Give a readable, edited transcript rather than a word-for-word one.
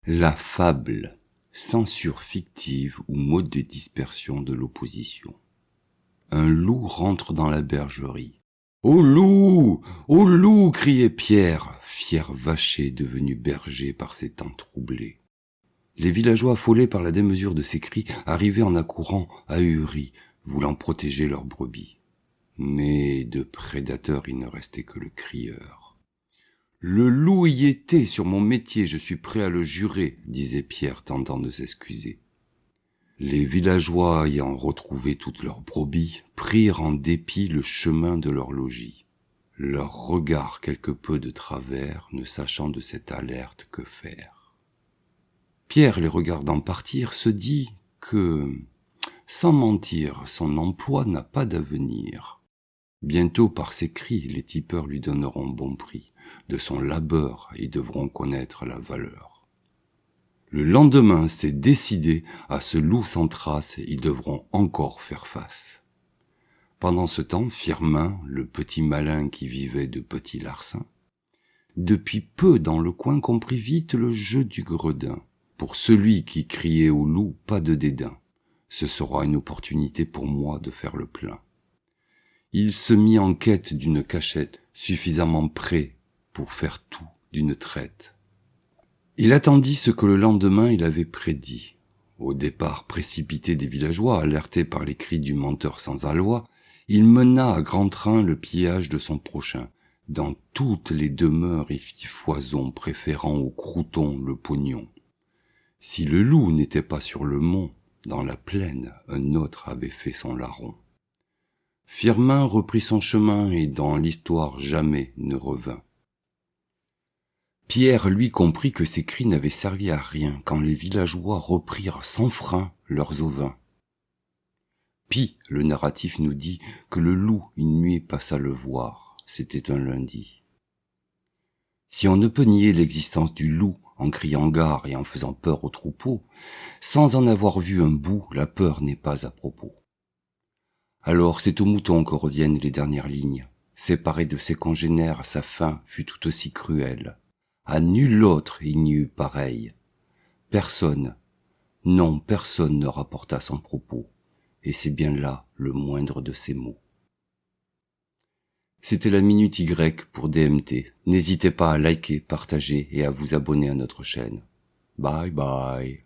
La fable, censure fictive ou mode de dispersion de l'opposition. Un loup rentre dans la bergerie. « Au loup! Au loup !» criait Pierre, fier vacher devenu berger par ses temps troublés. Les villageois affolés par la démesure de ces cris arrivaient en accourant, ahuris, voulant protéger leurs brebis. Mais de prédateur il ne restait que le crieur. « Le loup y était sur mon métier, je suis prêt à le jurer, » disait Pierre tentant de s'excuser. Les villageois ayant retrouvé toutes leurs brebis, prirent en dépit le chemin de leur logis. Leurs regards quelque peu de travers, ne sachant de cette alerte que faire. Pierre, les regardant partir, se dit que, sans mentir, son emploi n'a pas d'avenir. Bientôt par ses cris, les tipeurs lui donneront bon prix. De son labeur, ils devront connaître la valeur. Le lendemain, c'est décidé, à ce loup sans trace, ils devront encore faire face. Pendant ce temps, Firmin, le petit malin qui vivait de petits larcins, depuis peu dans le coin comprit vite le jeu du gredin. Pour celui qui criait au loup, pas de dédain. Ce sera une opportunité pour moi de faire le plein. Il se mit en quête d'une cachette, suffisamment près pour faire tout d'une traite. Il attendit ce que le lendemain il avait prédit. Au départ précipité des villageois, alertés par les cris du menteur sans aloi, il mena à grand train le pillage de son prochain. Dans toutes les demeures il fit foison, préférant au crouton le pognon. Si le loup n'était pas sur le mont, dans la plaine, un autre avait fait son larron. Firmin reprit son chemin et dans l'histoire jamais ne revint. Pierre, lui, comprit que ces cris n'avaient servi à rien quand les villageois reprirent sans frein leurs ovins. Puis, le narratif nous dit que le loup une nuit passa le voir, c'était un lundi. Si on ne peut nier l'existence du loup en criant gare et en faisant peur au troupeau, sans en avoir vu un bout, la peur n'est pas à propos. Alors c'est au mouton que reviennent les dernières lignes. Séparé de ses congénères, sa fin fut tout aussi cruelle. À nul autre il n'y eut pareil. Personne, non personne ne rapporta son propos, et c'est bien là le moindre de ses mots. C'était la Minute Y pour DMT. N'hésitez pas à liker, partager et à vous abonner à notre chaîne. Bye bye.